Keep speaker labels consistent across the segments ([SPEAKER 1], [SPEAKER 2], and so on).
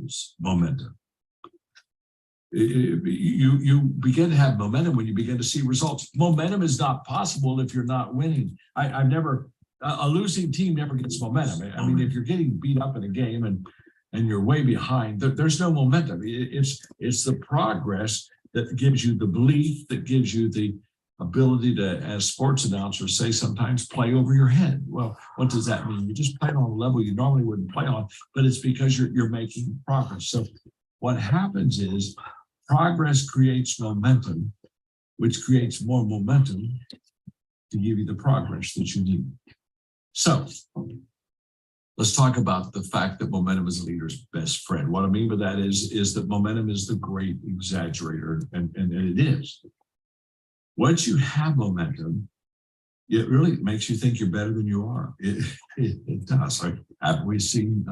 [SPEAKER 1] lose momentum. You begin to have momentum when you begin to see results. Momentum is not possible if you're not winning. I've never, a losing team never gets momentum. I mean, if you're getting beat up in a game and you're way behind, there's no momentum. It's the progress that gives you the belief, that gives you the ability to, as sports announcers say sometimes, play over your head. Well, what does that mean? You just play on a level you normally wouldn't play on, but it's because you're making progress. So what happens is progress creates momentum, which creates more momentum to give you the progress that you need. So let's talk about the fact that momentum is a leader's best friend. What I mean by that is that momentum is the great exaggerator, and it is. Once you have momentum, it really makes you think you're better than you are. It does. Like, have we seen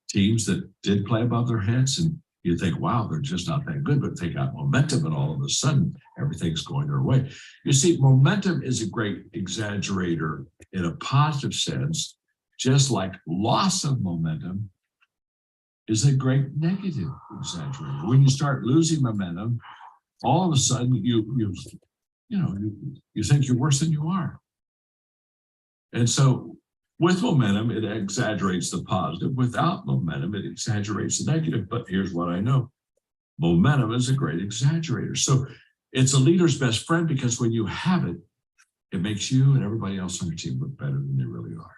[SPEAKER 1] teams that did play above their heads, and you think, wow, they're just not that good, but they got momentum, and all of a sudden everything's going their way. You see, momentum is a great exaggerator in a positive sense, just like loss of momentum is a great negative exaggerator. When you start losing momentum, all of a sudden you think you're worse than you are. And so with momentum, it exaggerates the positive. Without momentum, it exaggerates the negative. But here's what I know. Momentum is a great exaggerator. So it's a leader's best friend, because when you have it, it makes you and everybody else on your team look better than they really are.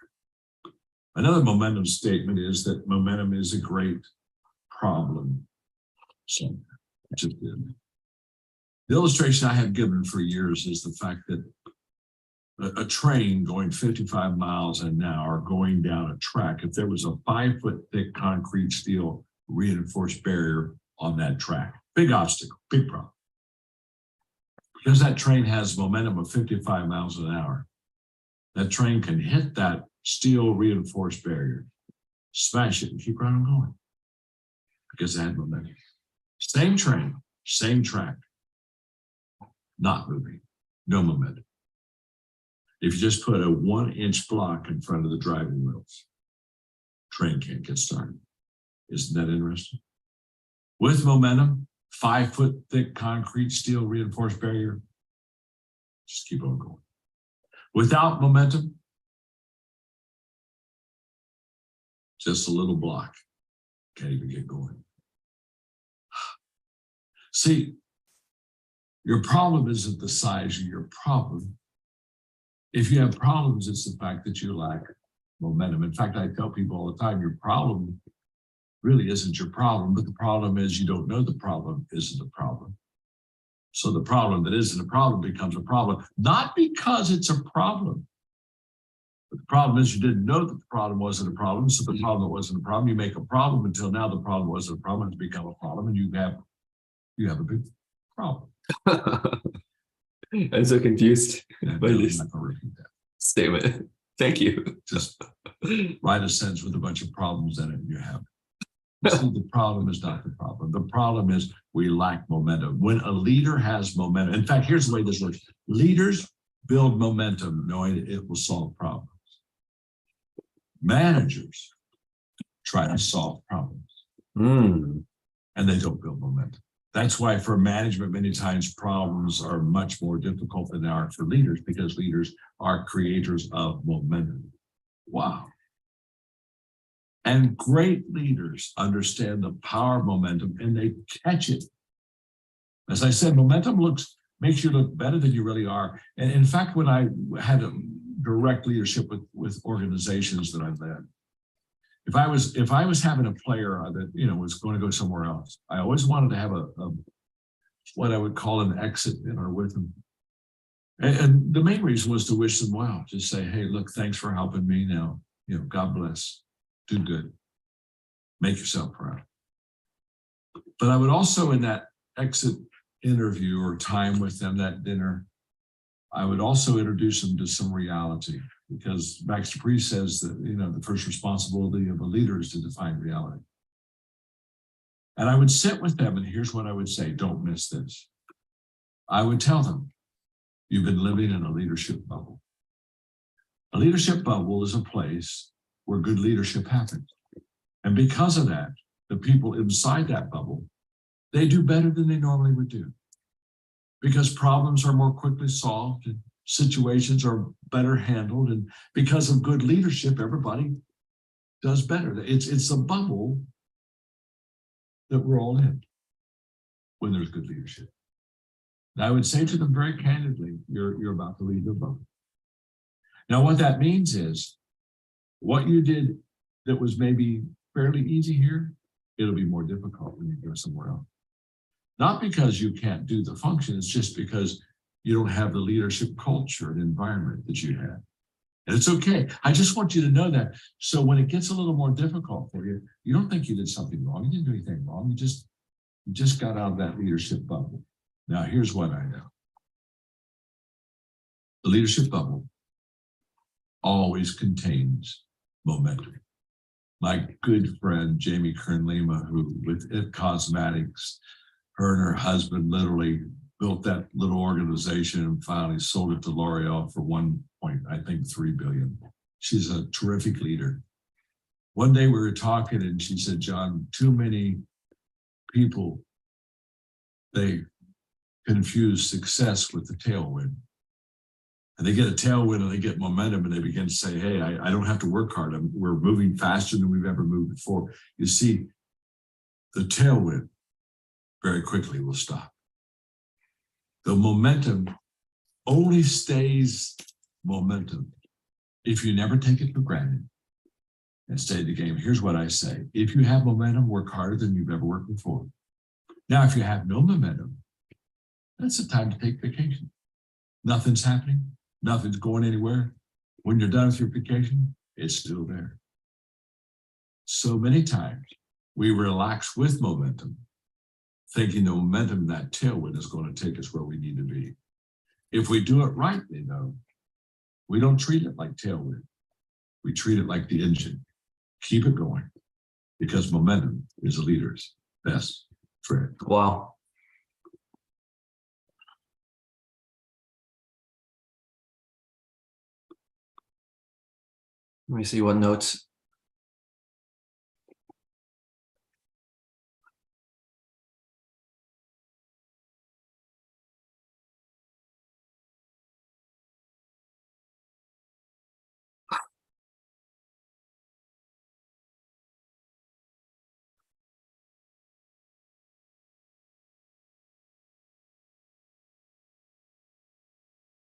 [SPEAKER 1] Another momentum statement is that momentum is a great problem solver. Just did. The illustration I have given for years is the fact that a train going 55 miles an hour going down a track, if there was a 5-foot thick concrete steel reinforced barrier on that track, big obstacle, big problem. Because that train has momentum of 55 miles an hour, that train can hit that steel reinforced barrier, smash it, and keep right on going, because it had momentum. Same train, same track, not moving, no momentum. If you just put a 1-inch block in front of the driving wheels, train can't get started. Isn't that interesting? With momentum, 5-foot thick concrete steel reinforced barrier, just keep on going. Without momentum, just a little block, can't even get going. See, your problem isn't the size of your problem. If you have problems, it's the fact that you lack momentum. In fact, I tell people all the time, your problem really isn't your problem, but the problem is you don't know the problem isn't a problem. So the problem that isn't a problem becomes a problem, not because it's a problem. But the problem is you didn't know that the problem wasn't a problem, so the problem that wasn't a problem, you make a problem until now the problem wasn't a problem, it's become a problem, and you have a big problem.
[SPEAKER 2] I'm so confused by this
[SPEAKER 1] I'm not gonna repeat that
[SPEAKER 2] statement. Thank you.
[SPEAKER 1] Just write a sentence with a bunch of problems in it, and you have it. See, the problem is not the problem. The problem is we lack momentum. When a leader has momentum, in fact, here's the way this works. Leaders build momentum knowing it will solve problems. Managers try to solve problems, and they don't build momentum. That's why for management, many times problems are much more difficult than they are for leaders, because leaders are creators of momentum. Wow. And great leaders understand the power of momentum, and they catch it. As I said, momentum makes you look better than you really are. And in fact, when I had a direct leadership with organizations that I led, if I was having a player that was going to go somewhere else, I always wanted to have a what I would call an exit dinner with them. And the main reason was to wish them well. Just say, hey, look, thanks for helping me. Now, God bless. Do good. Make yourself proud. But I would also, in that exit interview or time with them, that dinner, I would also introduce them to some reality, because Max Dupree says that, the first responsibility of a leader is to define reality. And I would sit with them, and here's what I would say. Don't miss this. I would tell them, you've been living in a leadership bubble. A leadership bubble is a place where good leadership happens. And because of that, the people inside that bubble, they do better than they normally would do because problems are more quickly solved and situations are better handled. And because of good leadership, everybody does better. It's a bubble that we're all in when there's good leadership. And I would say to them very candidly, you're about to leave the bubble. Now, what that means is what you did that was maybe fairly easy here, it'll be more difficult when you go somewhere else. Not because you can't do the function, it's just because you don't have the leadership culture and environment that you had. And it's okay. I just want you to know that. So when it gets a little more difficult for you, you don't think you did something wrong. You didn't do anything wrong. You just got out of that leadership bubble. Now, here's what I know. The leadership bubble always contains momentum. My good friend, Jamie Kern-Lima, who with It Cosmetics, her and her husband literally built that little organization and finally sold it to L'Oreal for 1.3 billion. She's a terrific leader. One day we were talking and she said, John, too many people, they confuse success with the tailwind. And they get a tailwind and they get momentum and they begin to say, hey, I don't have to work hard. We're moving faster than we've ever moved before. You see, the tailwind very quickly will stop. The momentum only stays momentum if you never take it for granted and stay in the game. Here's what I say. If you have momentum, work harder than you've ever worked before. Now, if you have no momentum, that's the time to take vacation. Nothing's happening. Nothing's going anywhere. When you're done with your vacation, it's still there. So many times we relax with momentum, thinking the momentum, that tailwind is going to take us where we need to be. If we do it rightly, though, we don't treat it like tailwind. We treat it like the engine. Keep it going because momentum is a leader's best friend.
[SPEAKER 2] Wow. Let me see what notes.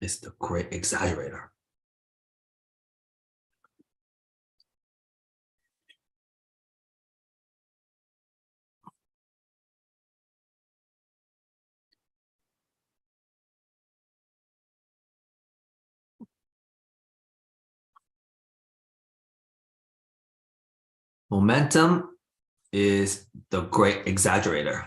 [SPEAKER 2] It's the great exaggerator. Momentum is the great exaggerator.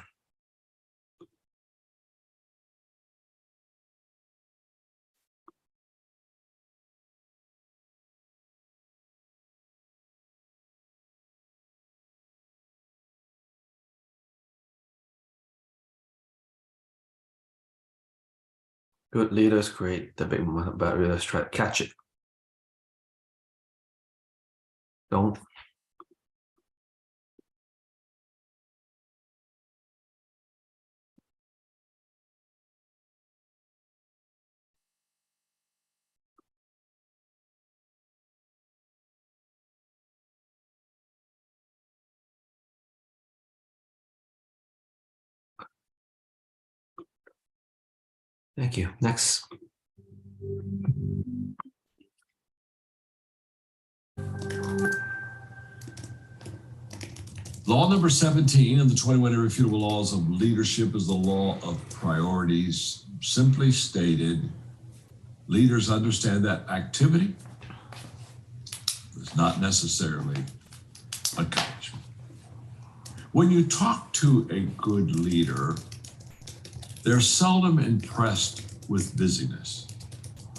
[SPEAKER 2] Good leaders create the big momentum, but leaders try to catch it. Don't. Thank you. Next.
[SPEAKER 1] Law number 17 of the 21 irrefutable laws of leadership is the law of priorities. Simply stated, leaders understand that activity is not necessarily encouragement. When you talk to a good leader, they're seldom impressed with busyness.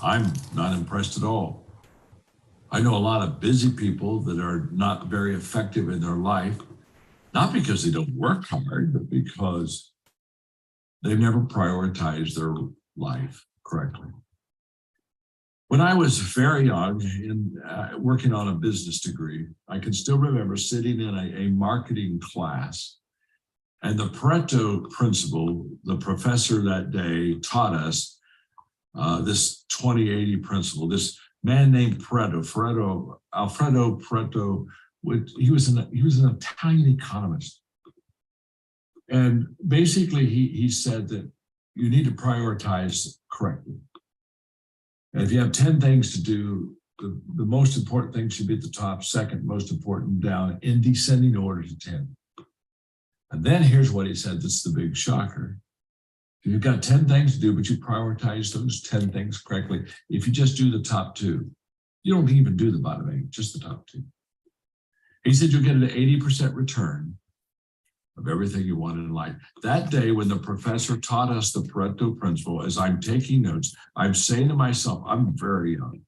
[SPEAKER 1] I'm not impressed at all. I know a lot of busy people that are not very effective in their life, not because they don't work hard, but because they've never prioritized their life correctly. When I was very young in working on a business degree, I can still remember sitting in a marketing class, and the Pareto principle, the professor that day taught us this 20-80 principle. This man named Alfredo Pareto, he was an Italian economist. And basically he said that you need to prioritize correctly. And if you have 10 things to do, the most important thing should be at the top, second most important down, in descending order to 10. And then here's what he said, that's the big shocker. If you've got 10 things to do, but you prioritize those 10 things correctly, if you just do the top 2, you don't even do the bottom 8, just the top 2. He said you'll get an 80% return of everything you want in life. That day when the professor taught us the Pareto principle, as I'm taking notes, I'm saying to myself, I'm very young,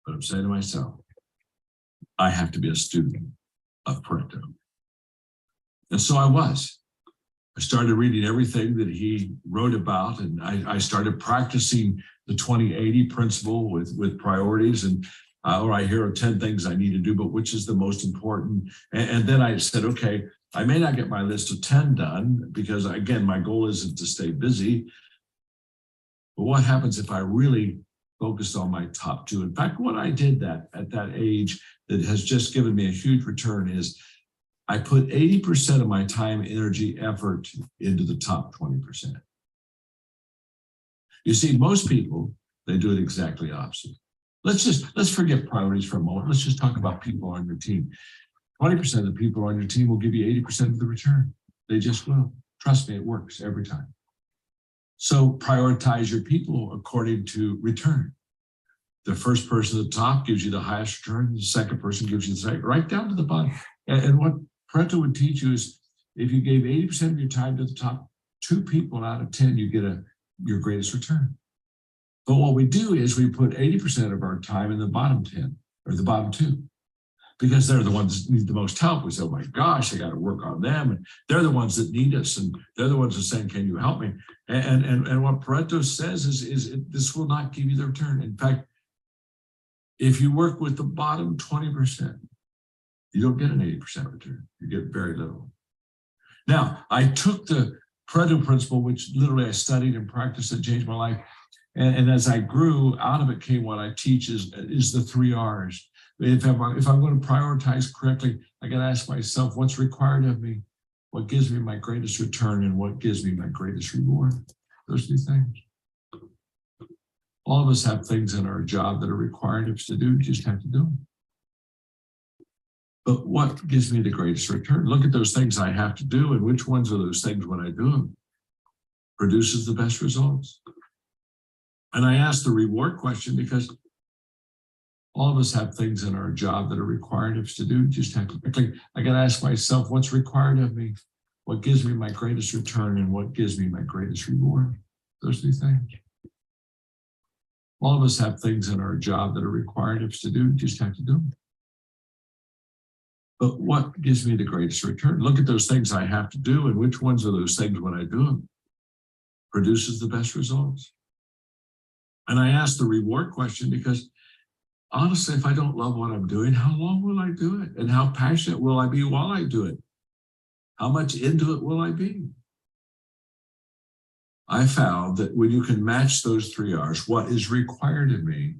[SPEAKER 1] but I'm saying to myself, I have to be a student of Pareto. And so I was. I started reading everything that he wrote about, and I started practicing the 20-80 principle with priorities. And all right, here are 10 things I need to do, but which is the most important? And then I said, okay, I may not get my list of 10 done because, again, my goal isn't to stay busy. But what happens if I really focused on my top 2? In fact, what I did at that age that has just given me a huge return is I put 80% of my time, energy, effort into the top 20%. You see, most people, they do it exactly opposite. Let's forget priorities for a moment. Let's just talk about people on your team. 20% of the people on your team will give you 80% of the return. They just will. Trust me, it works every time. So prioritize your people according to return. The first person at the top gives you the highest return. The second person gives you the second, right down to the bottom. And what Pareto would teach you is if you gave 80% of your time to the top 2 people out of 10, you get your greatest return. But what we do is we put 80% of our time in the bottom 10 or the bottom 2. Because they're the ones that need the most help. We say, oh my gosh, I got to work on them. And they're the ones that need us. And they're the ones that are saying, can you help me? And what Pareto says is this will not give you the return. In fact, if you work with the bottom 20%, you don't get an 80% return. You get very little. Now, I took the Pareto principle, which literally I studied and practiced and changed my life. And as I grew, out of it came what I teach is the 3 R's. If I'm going to prioritize correctly, I got to ask myself, what's required of me? What gives me my greatest return and what gives me my greatest reward? Those 2 things. All of us have things in our job that are required of us to do. We just have to do them. But what gives me the greatest return? Look at those things I have to do, and which ones are those things when I do them produces the best results. And I ask the reward question because all of us have things in our job that are required of us to do. Just have to, I got to ask myself, what's required of me? What gives me my greatest return and what gives me my greatest reward? Those 2 things. All of us have things in our job that are required of us to do. Just have to do them. But what gives me the greatest return? Look at those things I have to do, and which ones are those things when I do them produces the best results. And I ask the reward question because honestly, if I don't love what I'm doing, how long will I do it? And how passionate will I be while I do it? How much into it will I be? I found that when you can match those 3 R's, what is required of me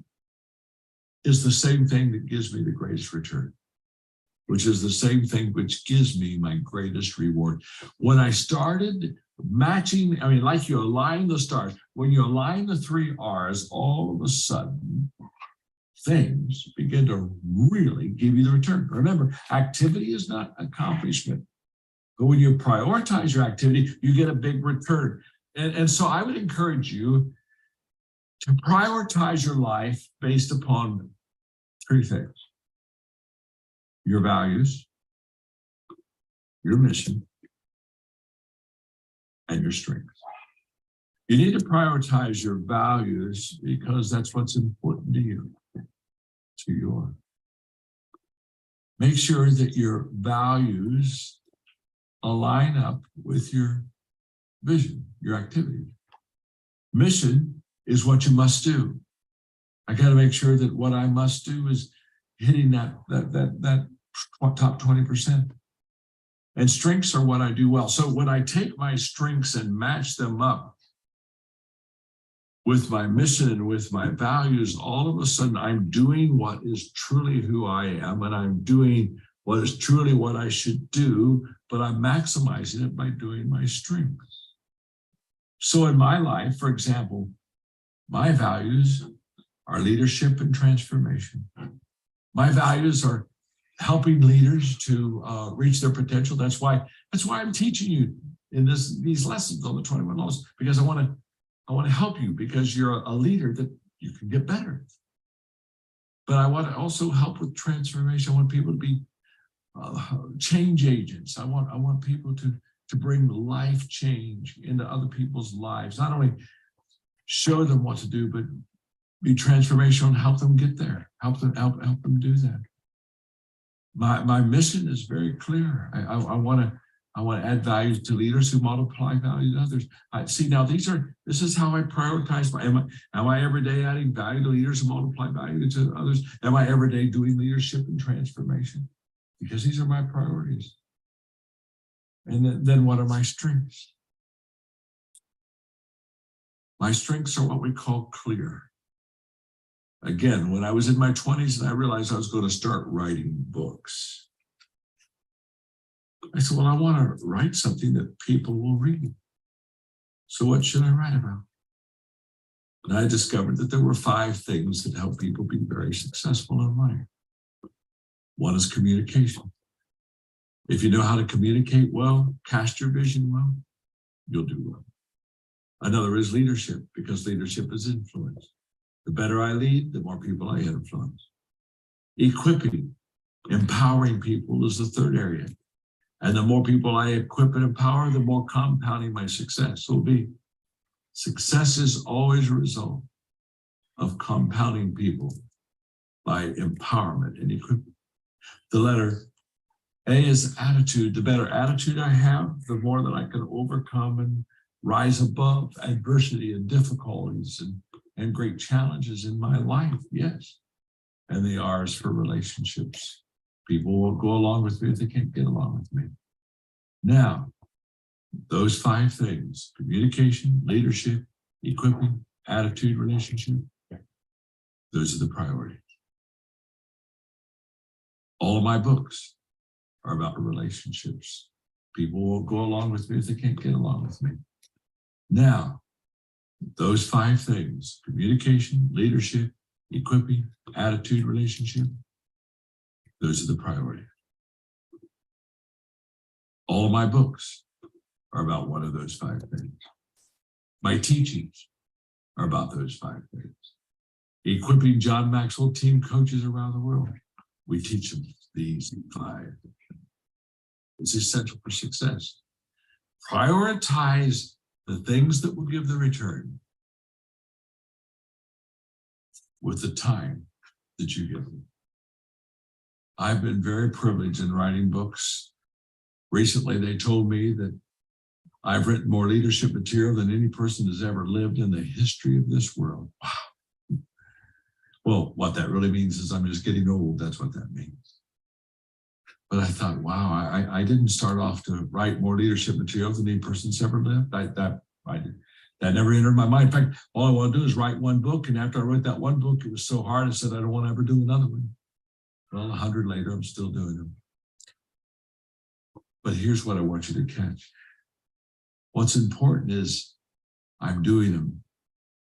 [SPEAKER 1] is the same thing that gives me the greatest return, which is the same thing which gives me my greatest reward. When I started matching, like you align the stars, when you align the 3 R's, all of a sudden, things begin to really give you the return. Remember, activity is not accomplishment. But when you prioritize your activity, you get a big return. And so I would encourage you to prioritize your life based upon 3 things: your values, your mission, and your strengths. You need to prioritize your values because that's what's important to you. To your. Make sure that your values align up with your vision, your activity. Mission is what you must do. I got to make sure that what I must do is hitting that top 20%. And strengths are what I do well. So when I take my strengths and match them up with my mission and with my values, all of a sudden I'm doing what is truly who I am, and I'm doing what is truly what I should do, but I'm maximizing it by doing my strengths. So in my life, for example, my values are leadership and transformation. My values are helping leaders to reach their potential. That's why I'm teaching you in these lessons on the 21 laws, because I want to help you, because you're a leader that you can get better. But I want to also help with transformation. I want people to be change agents. I want people to bring life change into other people's lives. Not only show them what to do, but be transformational and help them get there. Help them do that. My mission is very clear. I want to add value to leaders who multiply value to others. See, now this is how I prioritize. Am I every day adding value to leaders who multiply value to others? Am I every day doing leadership and transformation? Because these are my priorities. And then what are my strengths? My strengths are what we call clear. Again, when I was in my 20s and I realized I was going to start writing books, I said, well, I want to write something that people will read. So what should I write about? And I discovered that there were 5 things that help people be very successful in life. One is communication. If you know how to communicate well, cast your vision well, you'll do well. Another is leadership, because leadership is influence. The better I lead, the more people I influence. Equipping, empowering people is the third area. And the more people I equip and empower, the more compounding my success will be. Success is always a result of compounding people by empowerment and equipment. The letter A is attitude. The better attitude I have, the more that I can overcome and rise above adversity and difficulties and great challenges in my life, yes. And the R is for relationships. People will go along with me if they can't get along with me. Now, those 5 things, communication, leadership, equipping, attitude, relationship, those are the priorities. All of my books are about relationships. People will go along with me if they can't get along with me. Now, those 5 things, communication, leadership, equipping, attitude, relationship, those are the priorities. All of my books are about one of those 5 things. My teachings are about those 5 things. Equipping John Maxwell team coaches around the world, we teach them these 5. It's essential for success. Prioritize the things that will give the return with the time that you give them. I've been very privileged in writing books. Recently, they told me that I've written more leadership material than any person has ever lived in the history of this world. Wow. Well, what that really means is I'm just getting old. That's what that means. But I thought, wow, I didn't start off to write more leadership material than any person's ever lived. That never entered my mind. In fact, all I want to do is write one book. And after I wrote that one book, it was so hard, I said, I don't want to ever do another one. Well, 100 later, I'm still doing them. But here's what I want you to catch. What's important is I'm doing them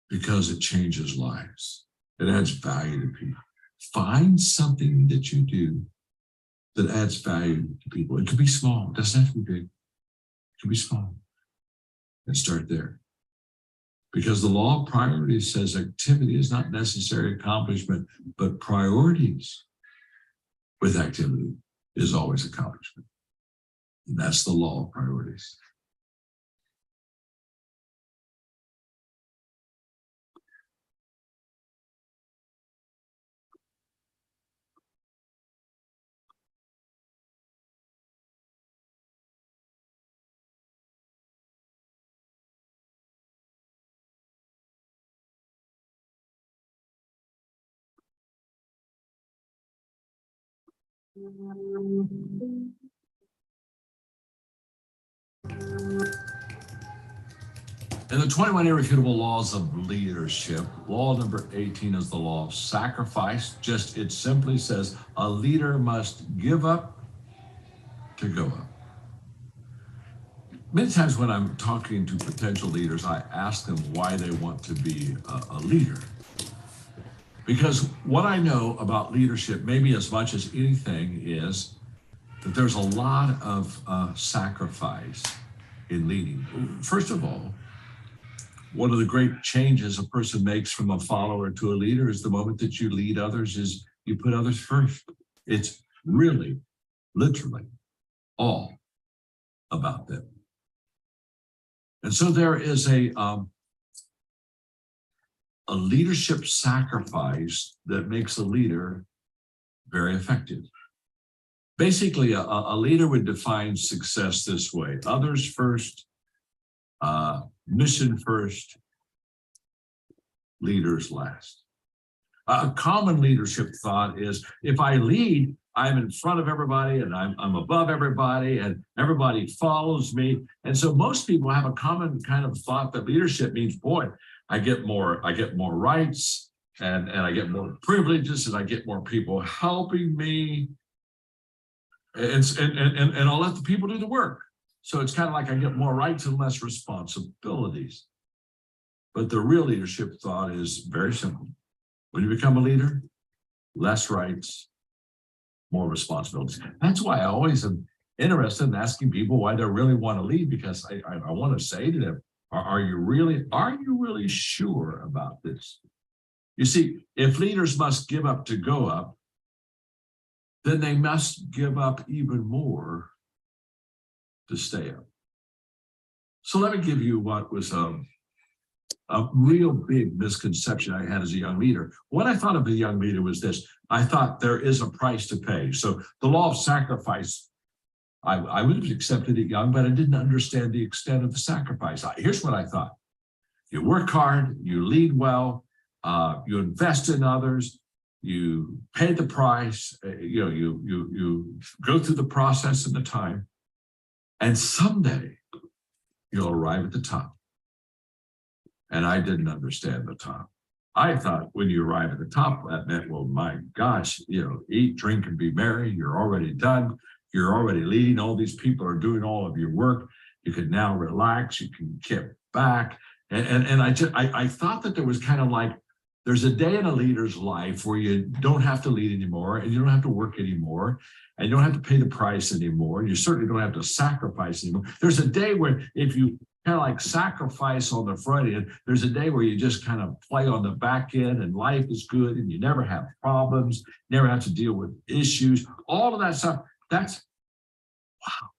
[SPEAKER 1] because it changes lives. It adds value to people. Find something that you do that adds value to people. It could be small. It doesn't have to be big. It could be small. And start there. Because the law of priorities says activity is not necessary accomplishment, but priorities with activity is always accomplishment. And that's the law of priorities. In the 21 irrefutable laws of leadership, law number 18 is the law of sacrifice. It simply says a leader must give up to go up. Many times when I'm talking to potential leaders, I ask them why they want to be a leader. Because what I know about leadership, maybe as much as anything, is that there's a lot of sacrifice in leading. First of all, one of the great changes a person makes from a follower to a leader is the moment that you lead others is you put others first. It's really, literally, all about them. And so there is a leadership sacrifice that makes a leader very effective. Basically, a leader would define success this way: others first, mission first, leaders last. A common leadership thought is, if I lead, I'm in front of everybody and I'm above everybody and everybody follows me. And so most people have a common kind of thought that leadership means, boy, I get more rights and I get more privileges and I get more people helping me. And I'll let the people do the work. So it's kind of like I get more rights and less responsibilities. But the real leadership thought is very simple. When you become a leader, less rights, more responsibilities. That's why I always am interested in asking people why they really want to lead, because I want to say to them, are you really sure about this? You see, if leaders must give up to go up, then they must give up even more to stay up. So let me give you what was a real big misconception I had as a young leader. What I thought of a young leader was this: I thought there is a price to pay. So the law of sacrifice, I would have accepted it young, but I didn't understand the extent of the sacrifice. Here's what I thought: you work hard, you lead well, you invest in others, you pay the price, you go through the process and the time, and someday you'll arrive at the top. And I didn't understand the top. I thought when you arrive at the top, that meant, well, my gosh, eat, drink, and be merry. You're already done. You're already leading. All these people are doing all of your work. You can now relax. You can kick back. And I thought that there was kind of like, there's a day in a leader's life where you don't have to lead anymore, and you don't have to work anymore, and you don't have to pay the price anymore. And you certainly don't have to sacrifice anymore. There's a day where if you kind of like sacrifice on the front end, there's a day where you just kind of play on the back end and life is good and you never have problems, never have to deal with issues, all of that stuff. Wow.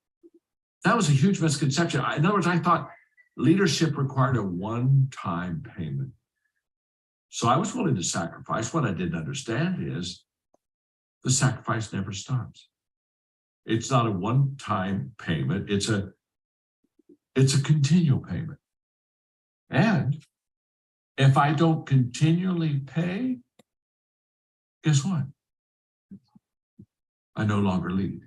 [SPEAKER 1] That was a huge misconception. In other words, I thought leadership required a one-time payment. So I was willing to sacrifice. What I didn't understand is the sacrifice never stops. It's not a one-time payment. It's a continual payment. And if I don't continually pay, guess what? I no longer lead.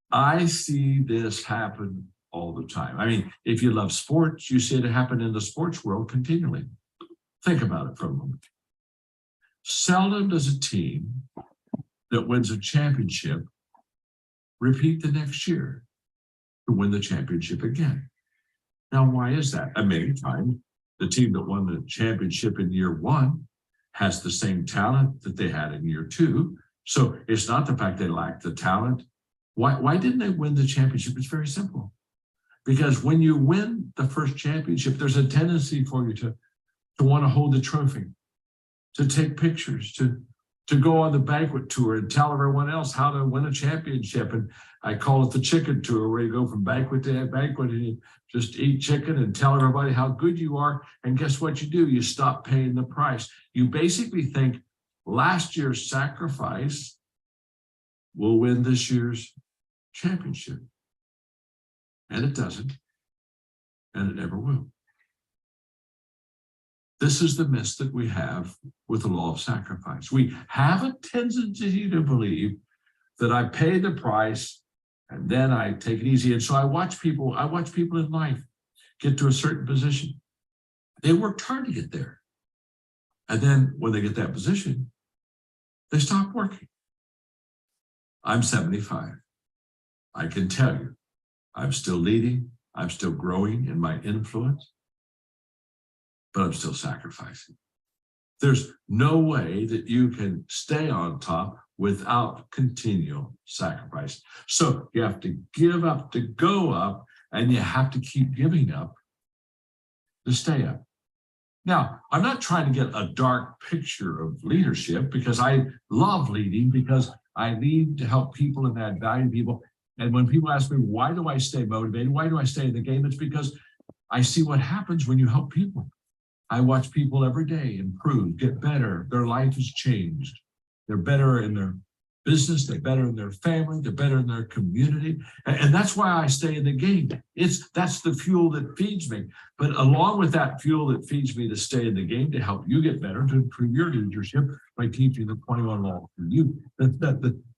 [SPEAKER 1] I see this happen all the time. I mean, if you love sports, you see it happen in the sports world continually. Think about it for a moment. Seldom does a team that wins a championship repeat the next year to win the championship again. Now, why is that? Many times, the team that won the championship in year one has the same talent that they had in year two. So it's not the fact they lack the talent. Why didn't they win the championship? It's very simple. Because when you win the first championship, there's a tendency for you to want to hold the trophy, to take pictures, to go on the banquet tour and tell everyone else how to win a championship. And I call it the chicken tour, where you go from banquet to banquet and you just eat chicken and tell everybody how good you are. And guess what you do? You stop paying the price. You basically think last year's sacrifice will win this year's championship. And it doesn't. And it never will. This is the myth that we have with the law of sacrifice. We have a tendency to believe that I pay the price and then I take it easy. And so I watch people in life get to a certain position. They worked hard to get there. And then when they get that position, they stop working. I'm 75. I can tell you, I'm still leading. I'm still growing in my influence, but I'm still sacrificing. There's no way that you can stay on top without continual sacrifice. So you have to give up to go up, and you have to keep giving up to stay up. Now, I'm not trying to get a dark picture of leadership, because I love leading, because I need to help people and add value to people. And when people ask me, why do I stay motivated? Why do I stay in the game? It's because I see what happens when you help people. I watch people every day improve, get better. Their life has changed. They're better in their business. They're better in their family. They're better in their community. And that's why I stay in the game. That's the fuel that feeds me. But along with that fuel that feeds me to stay in the game, to help you get better, to improve your leadership by teaching the 21 laws for you,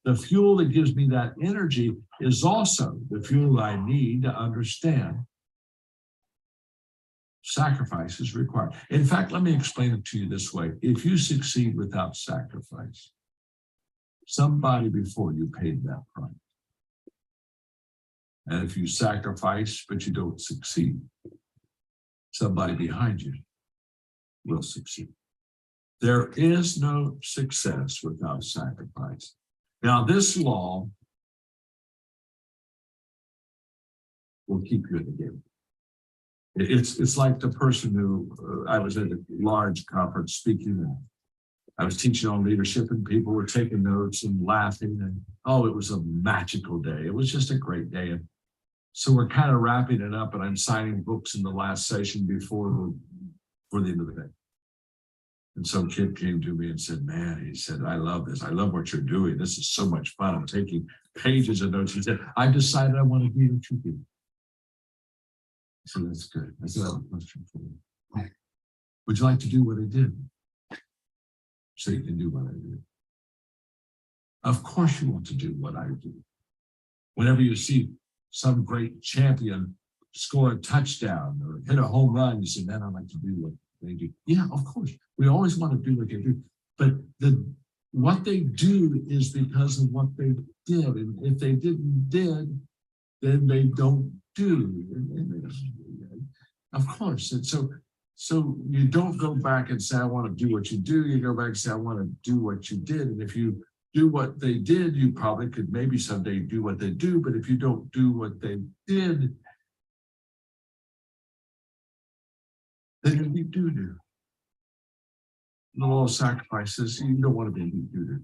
[SPEAKER 1] the fuel that gives me that energy is also the fuel I need to understand sacrifice is required. In fact, let me explain it to you this way. If you succeed without sacrifice, somebody before you paid that price. And if you sacrifice, but you don't succeed, somebody behind you will succeed. There is no success without sacrifice. Now, this law will keep you in the game. It's like the person who, I was at a large conference speaking, and I was teaching on leadership, and people were taking notes and laughing, and oh, it was a magical day. It was just a great day. And so we're kind of wrapping it up, and I'm signing books in the last session before the end of the day. And some kid came to me and said, man, he said, I love this. I love what you're doing. This is so much fun. I'm taking pages of notes. He said, I've decided I want to be what you do. So that's good. I said, I have a question for you. Would you like to do what I did? So you can do what I do. Of course you want to do what I do. Whenever you see some great champion score a touchdown or hit a home run, you say, man, I'd like to do what they do. Yeah, of course. We always want to do what they do. But what they do is because of what they did. And if they didn't did, then they don't do. Of course. And so you don't go back and say, I want to do what you do. You go back and say, I want to do what you did. And if you do what they did, you probably could maybe someday do what they do. But if you don't do what they did, then you do. The law of sacrifices, you don't want to be a do.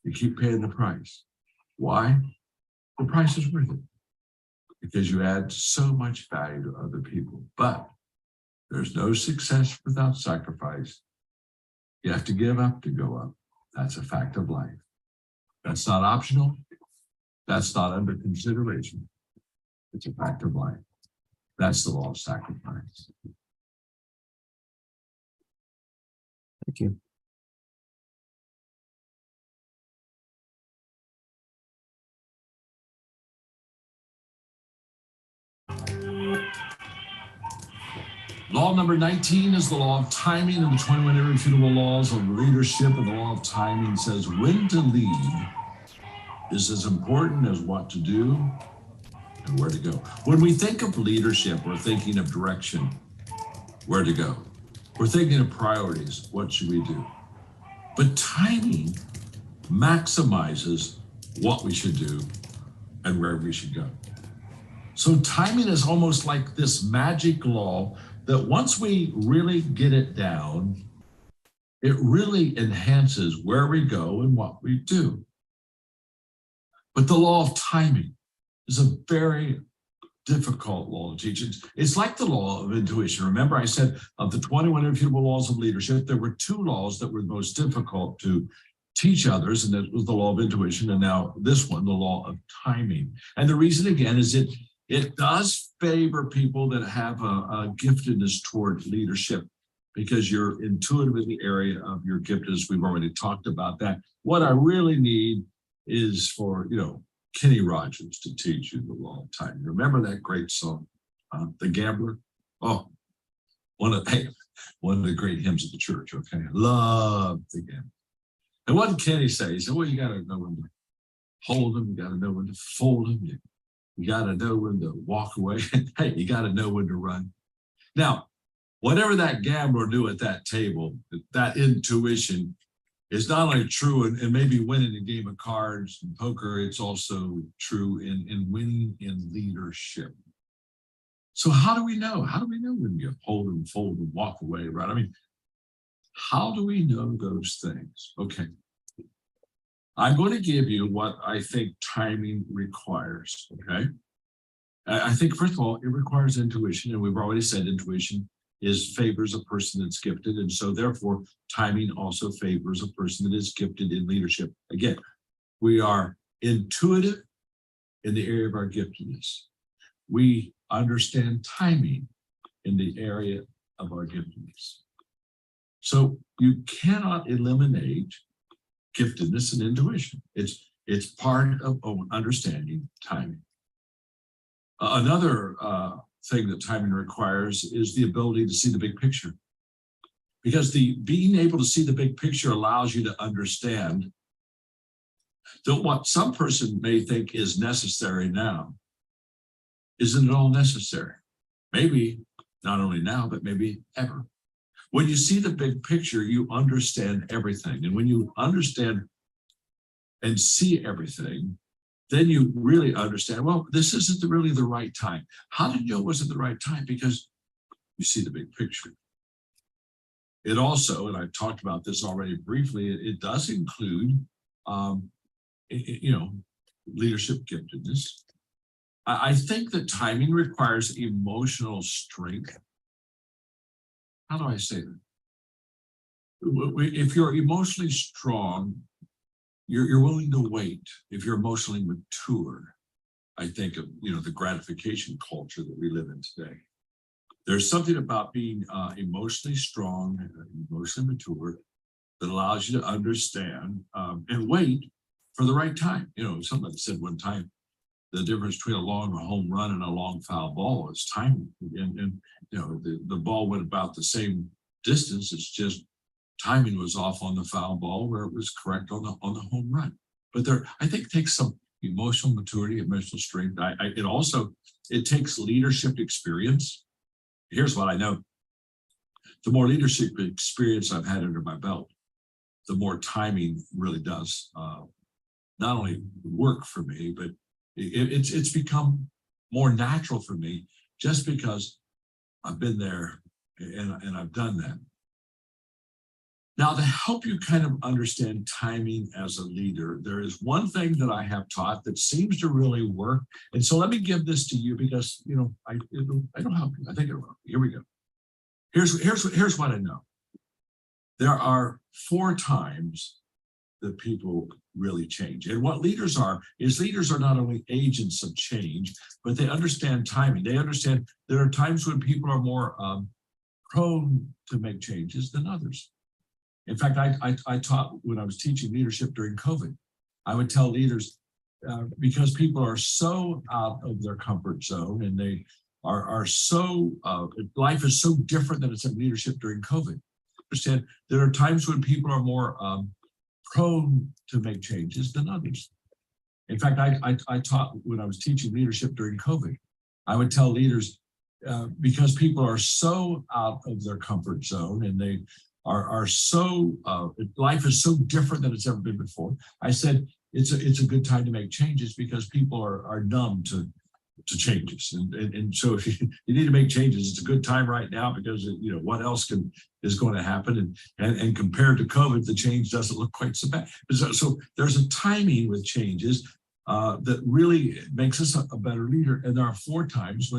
[SPEAKER 1] You keep paying the price. Why? The price is worth it, because you add so much value to other people. But there's no success without sacrifice. You have to give up to go up. That's a fact of life. That's not optional. That's not under consideration. It's a fact of life. That's the law of sacrifice.
[SPEAKER 2] Thank you.
[SPEAKER 1] Law number 19 is the law of timing, and the 21 irrefutable laws of leadership. And the law of timing says when to lead is as important as what to do and where to go. When we think of leadership, we're thinking of direction, where to go. We're thinking of priorities, what should we do? But timing maximizes what we should do and where we should go. So timing is almost like this magic law that once we really get it down, it really enhances where we go and what we do. But the law of timing is a very difficult law to teach. It's like the law of intuition. Remember, I said of the 21 irrefutable laws of leadership, there were 2 laws that were the most difficult to teach others, and that was the law of intuition, and now this one, the law of timing. And the reason, again, is it does favor people that have a giftedness toward leadership, because you're intuitive in the area of your giftedness. We've already talked about that. What I really need is for, Kenny Rogers to teach you the law of timing. Remember that great song, The Gambler? Oh, one of the great hymns of the church, okay? Love the Gambler. And what did Kenny say? He said, well, you got to know when to hold them, you got to know when to fold them, you got to know when to walk away. Hey, you got to know when to run. Now, whatever that gambler knew at that table, that intuition is not only true and maybe winning a game of cards and poker, it's also true in winning in leadership. So how do we know? How do we know when you hold and fold and walk away, right? I mean, how do we know those things? Okay. I'm going to give you what I think timing requires, okay? I think, first of all, it requires intuition, and we've already said intuition favors a person that's gifted, and so therefore timing also favors a person that is gifted in leadership. Again, we are intuitive in the area of our giftedness. We understand timing in the area of our giftedness. So you cannot eliminate giftedness and intuition. It's part of understanding timing. Another thing that timing requires is the ability to see the big picture, because being able to see the big picture allows you to understand that what some person may think is necessary now isn't at all necessary. Maybe not only now, but maybe ever. When you see the big picture, you understand everything. And when you understand and see everything, then you really understand, well, this isn't really the right time. How did you know it wasn't the right time? Because you see the big picture. It also, and I've talked about this already briefly, it does include, leadership giftedness. I think that timing requires emotional strength. How do I say that? If you're emotionally strong, you're willing to wait. If you're emotionally mature, I think of the gratification culture that we live in today. There's something about being emotionally strong and emotionally mature that allows you to understand and wait for the right time. Somebody said one time, the difference between a long home run and a long foul ball is timing. And the ball went about the same distance. It's just timing was off on the foul ball where it was correct on the home run. But I think it takes some emotional maturity, emotional strength. It takes leadership experience. Here's what I know. The more leadership experience I've had under my belt, the more timing really does not only work for me, but it's become more natural for me just because I've been there and I've done that. Now, to help you kind of understand timing as a leader, there is one thing that I have taught that seems to really work. And so let me give this to you because, it'll help you. I think it will. Here we go. Here's what I know. There are 4 times that people really change. And what leaders are not only agents of change, but they understand timing. They understand there are times when people are more prone to make changes than others. In fact, I taught when I was teaching leadership during COVID. I would tell leaders, because people are so out of their comfort zone and they are so, life is so different than it's in leadership during COVID. Understand, there are times when people are more prone to make changes than others. In fact, I taught when I was teaching leadership during COVID. I would tell leaders, because people are so out of their comfort zone and they are so, life is so different than it's ever been before. I said, it's a good time to make changes because people are numb to changes. And so if you need to make changes, it's a good time right now because, what else is going to happen. And compared to COVID, the change doesn't look quite so bad. So there's a timing with changes that really makes us a better leader. And there are 4 times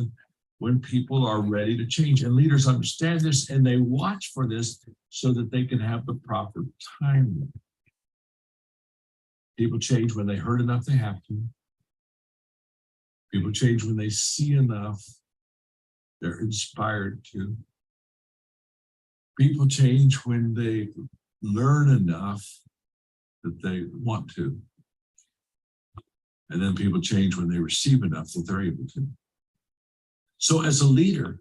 [SPEAKER 1] when people are ready to change, and leaders understand this and they watch for this so that they can have the proper timing. People change when they heard enough they have to. People change when they see enough they're inspired to. People change when they learn enough that they want to. And then people change when they receive enough that they're able to. So as a leader,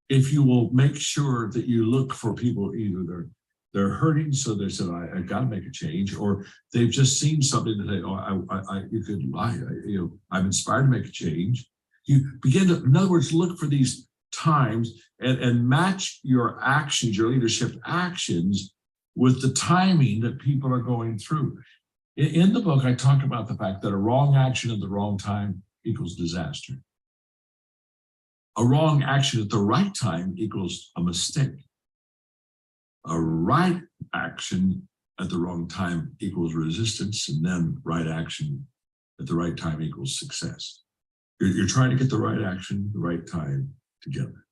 [SPEAKER 1] if you will make sure that you look for people, either they're hurting, so they said, I got to make a change, or they've just seen something that they, you could lie, I'm inspired to make a change. You begin to, in other words, look for these times and match your actions, your leadership actions, with the timing that people are going through. In the book, I talk about the fact that a wrong action at the wrong time equals disaster. A wrong action at the right time equals a mistake. A right action at the wrong time equals resistance, and then right action at the right time equals success. You're trying to get the right action, the right time together.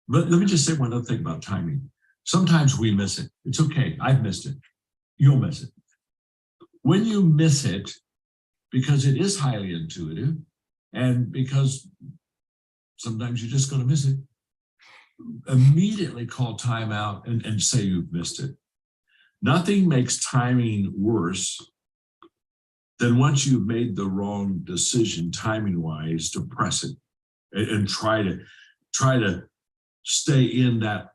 [SPEAKER 1] But let me just say one other thing about timing. Sometimes we miss it. It's okay. I've missed it. You'll miss it. When you miss it, because it is highly intuitive, and because sometimes you're just going to miss it, immediately call time out and say you've missed it. Nothing makes timing worse than once you've made the wrong decision timing-wise to press it and try to stay in that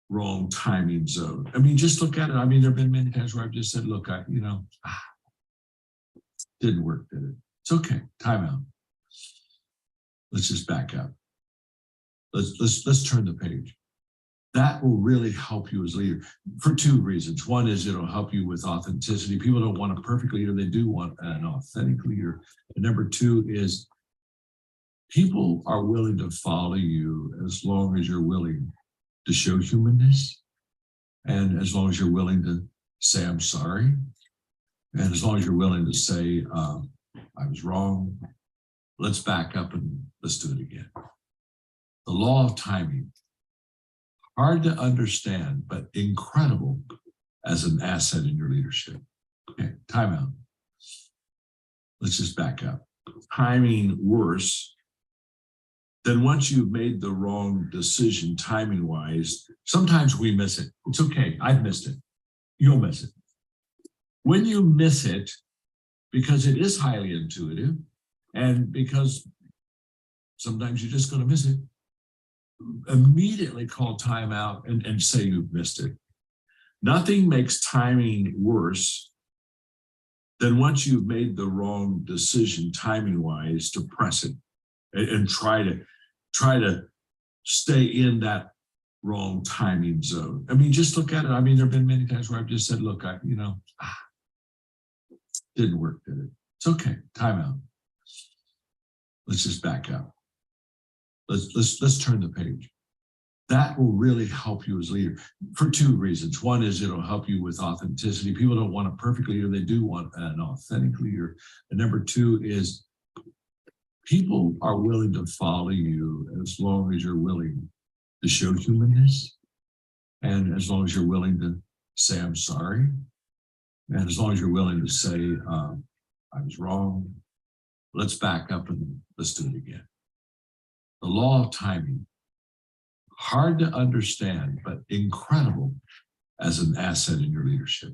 [SPEAKER 1] wrong timing zone. I mean, just look at it. I mean, there have been many times where I've just said, look, didn't work, did it? It's okay. Time out. Let's just back up. Let's turn the page. That will really help you as a leader for two reasons. One is it'll help you with authenticity. People don't want a perfect leader. They do want an authentic leader. And number two is people are willing to follow you as long as you're willing to show humanness, and as long as you're willing to say, I'm sorry, and as long as you're willing to say, I was wrong. Let's back up and let's do it again. The law of timing, hard to understand, but incredible as an asset in your leadership. Okay, time out. Let's just back up. Timing worse than once you've made the wrong decision timing-wise. Sometimes we miss it. It's okay. I've missed it. You'll miss it. When you miss it, because it is highly intuitive, and because sometimes you're just going to miss it, immediately call time out and say you've missed it. Nothing makes timing worse than once you've made the wrong decision timing-wise to press it and try to stay in that wrong timing zone. I mean, just look at it. I mean, there have been many times where I've just said, look, didn't work, did it? It's okay. Time out. Let's just back up. Let's turn the page. That will really help you as a leader for two reasons. One is it'll help you with authenticity. People don't want a perfect leader. They do want an authentic leader. And number two is people are willing to follow you as long as you're willing to show humanness, and as long as you're willing to say, I'm sorry, and as long as you're willing to say, I was wrong. Let's back up and let's do it again. The law of timing, hard to understand, but incredible as an asset in your leadership.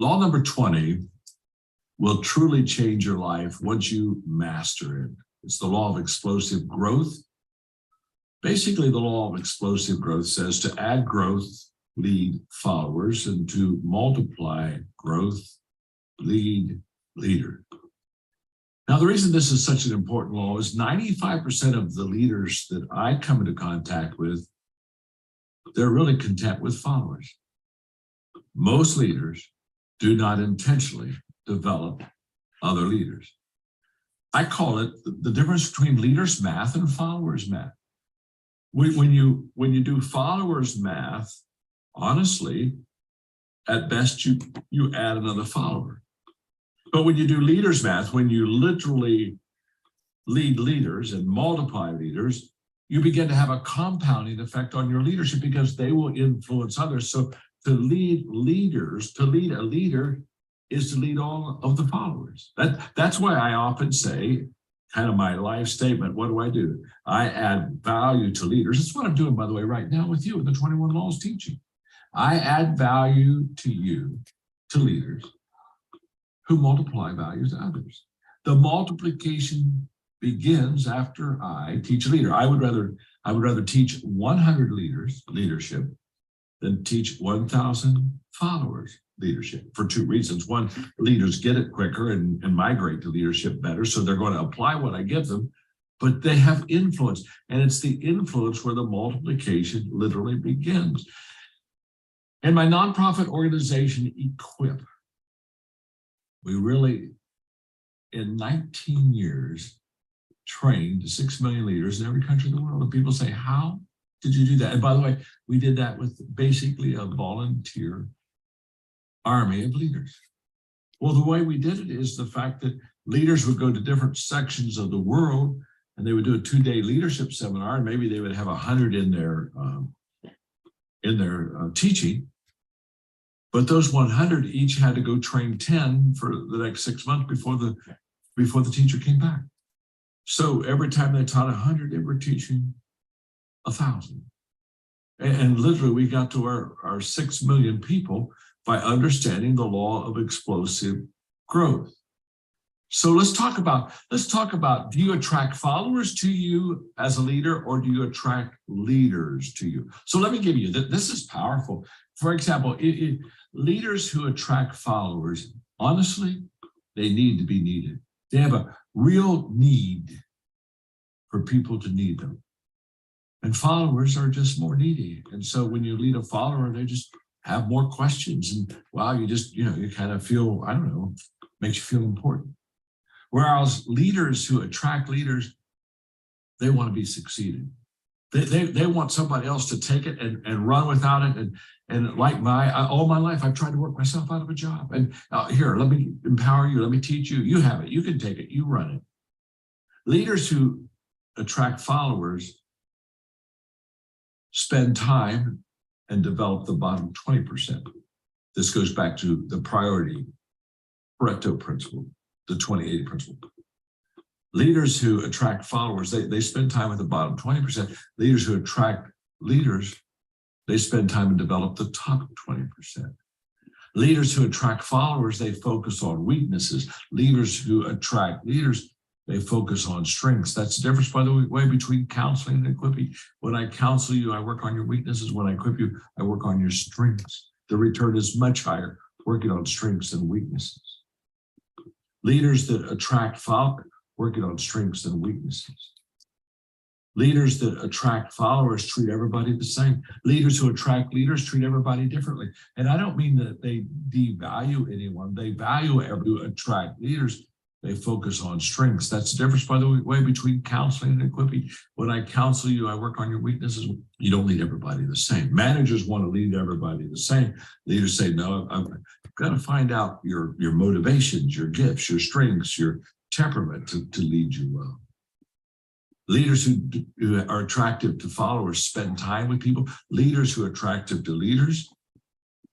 [SPEAKER 1] Law number 20 will truly change your life once you master it. It's the law of explosive growth. Basically, the law of explosive growth says to add growth, lead followers, and to multiply growth, lead leader. Now, the reason this is such an important law is 95% of the leaders that I come into contact with, they're really content with followers. Most leaders do not intentionally develop other leaders. I call it the difference between leaders math and followers math. When you do followers math, honestly, at best you add another follower. But when you do leaders math, when you literally lead leaders and multiply leaders, you begin to have a compounding effect on your leadership because they will influence others. So to lead leaders, to lead a leader is to lead all of the followers. That's why I often say kind of my life statement. What do? I add value to leaders. That's what I'm doing, by the way, right now with you in the 21 Laws teaching. I add value to you, to leaders who multiply value to others. The multiplication begins after I teach a leader. I would rather teach 100 leaders leadership than teach 1,000 followers leadership, for two reasons. One, leaders get it quicker and migrate to leadership better, so they're going to apply what I give them, but they have influence, and it's the influence where the multiplication literally begins. In my nonprofit organization, Equip, we really, in 19 years, trained 6 million leaders in every country in the world. And people say, how did you do that? And by the way, we did that with basically a volunteer army of leaders. Well, the way we did it is the fact that leaders would go to different sections of the world and they would do a 2-day leadership seminar, and maybe they would have 100 in their teaching. But those 100 each had to go train 10 for the next 6 months before the teacher came back. So every time they taught 100, they were teaching 1,000. And literally we got to our 6 million people by understanding the law of explosive growth. So let's talk about, do you attract followers to you as a leader, or do you attract leaders to you? So let me give you, this is powerful. For example, leaders who attract followers, honestly, they need to be needed. They have a real need for people to need them. And followers are just more needy. And so when you lead a follower, they just have more questions. And wow, you kind of feel, I don't know, makes you feel important. Whereas leaders who attract leaders, they want to be succeeded. They want somebody else to take it and run without it. And like all my life, I've tried to work myself out of a job. And here, let me empower you. Let me teach you. You have it. You can take it. You run it. Leaders who attract followers spend time and develop the bottom 20%. This goes back to the priority Pareto principle, the 20-80 principle. Leaders who attract followers, they spend time with the bottom 20%. Leaders who attract leaders, they spend time and develop the top 20%. Leaders who attract followers, they focus on weaknesses. Leaders who attract leaders, they focus on strengths. That's the difference, by the way, between counseling and equipping. When I counsel you, I work on your weaknesses. When I equip you, I work on your strengths. The return is much higher working on strengths than weaknesses. Leaders that attract followers, working on strengths and weaknesses. Leaders that attract followers treat everybody the same. Leaders who attract leaders treat everybody differently. And I don't mean that they devalue anyone. They value everyone who attract leaders. They focus on strengths. That's the difference, by the way, between counseling and equipping. When I counsel you, I work on your weaknesses. You don't lead everybody the same. Managers want to lead everybody the same. Leaders say, no, I've got to find out your motivations, your gifts, your strengths, your temperament to lead you well. Leaders who are attractive to followers spend time with people. Leaders who are attractive to leaders,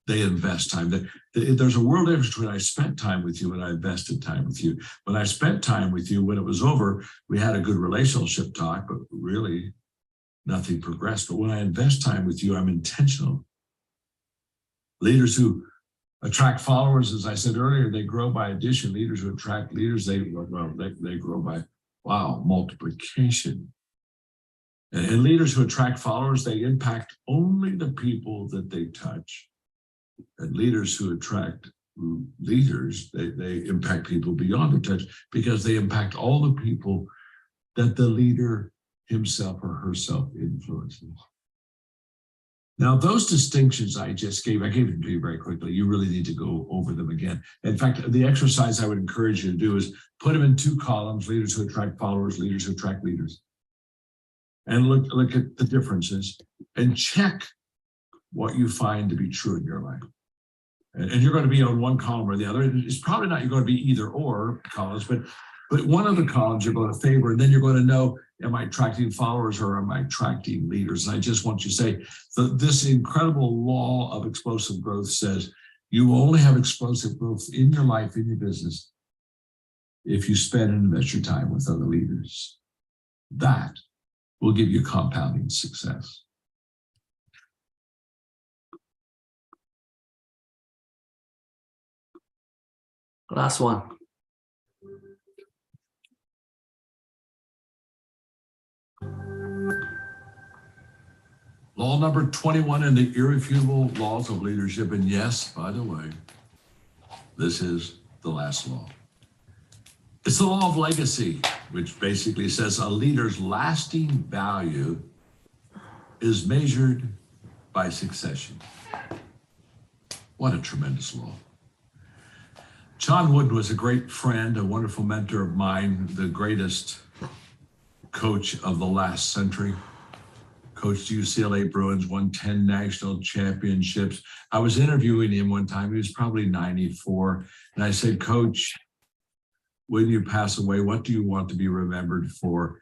[SPEAKER 1] they invest time. There's a world difference between I spent time with you and I invested time with you. When I spent time with you, when it was over, we had a good relationship talk, but really nothing progressed. But when I invest time with you, I'm intentional. Leaders who attract followers, as I said earlier, they grow by addition. Leaders who attract leaders, they grow by, wow, multiplication. And leaders who attract followers, they impact only the people that they touch. And leaders who attract leaders, they impact people beyond their touch, because they impact all the people that the leader himself or herself influences. Now, those distinctions I just gave, I gave them to you very quickly. You really need to go over them again. In fact, the exercise I would encourage you to do is put them in 2 columns: leaders who attract followers, leaders who attract leaders. And look at the differences and check what you find to be true in your life. And you're going to be on one column or the other. It's probably not you're going to be either or columns, but one of the columns you're going to favor, and then you're going to know, am I attracting followers or am I attracting leaders? And I just want you to say that this incredible law of explosive growth says you will only have explosive growth in your life, in your business, if you spend and invest your time with other leaders. That will give you compounding success.
[SPEAKER 2] Last one.
[SPEAKER 1] Law number 21 in the irrefutable laws of leadership. And yes, by the way, this is the last law. It's the law of legacy, which basically says a leader's lasting value is measured by succession. What a tremendous law. John Wooden was a great friend, a wonderful mentor of mine, the greatest coach of the last century. Coached UCLA Bruins, won 10 national championships. I was interviewing him one time. He was probably 94. And I said, Coach, when you pass away, what do you want to be remembered for?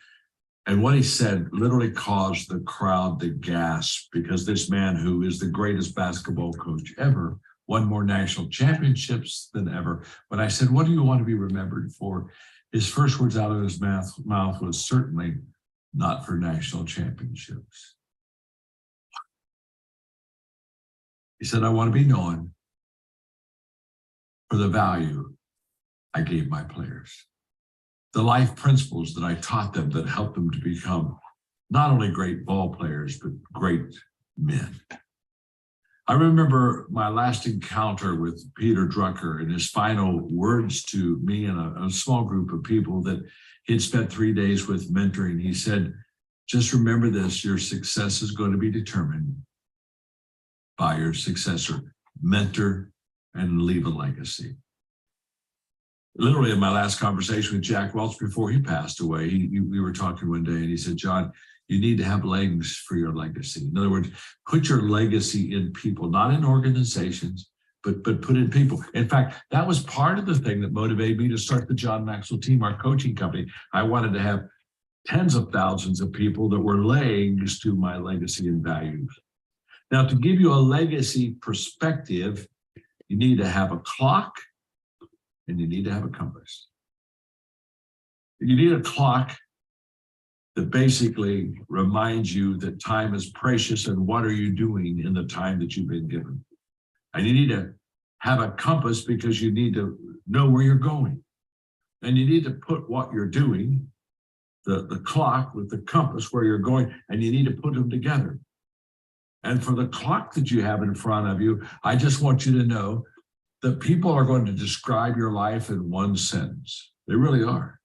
[SPEAKER 1] And what he said literally caused the crowd to gasp, because this man, who is the greatest basketball coach ever, won more national championships than ever. When I said, what do you want to be remembered for? His first words out of his mouth was, certainly not for national championships. He said, I want to be known for the value I gave my players, the life principles that I taught them that helped them to become not only great ball players, but great men. I remember my last encounter with Peter Drucker and his final words to me and a small group of people that he'd spent 3 days with mentoring. He said, just remember this, your success is going to be determined by your successor. Mentor and leave a legacy. Literally in my last conversation with Jack Welch before he passed away, we were talking one day and he said, John, you need to have legs for your legacy. In other words, put your legacy in people, not in organizations, but put in people. In fact, that was part of the thing that motivated me to start the John Maxwell team, our coaching company. I wanted to have tens of thousands of people that were legs to my legacy and values. Now, to give you a legacy perspective, you need to have a clock and you need to have a compass. You need a clock that basically reminds you that time is precious and what are you doing in the time that you've been given. And you need to have a compass because you need to know where you're going. And you need to put what you're doing, the clock with the compass where you're going, and you need to put them together. And for the clock that you have in front of you, I just want you to know that people are going to describe your life in one sentence. They really are.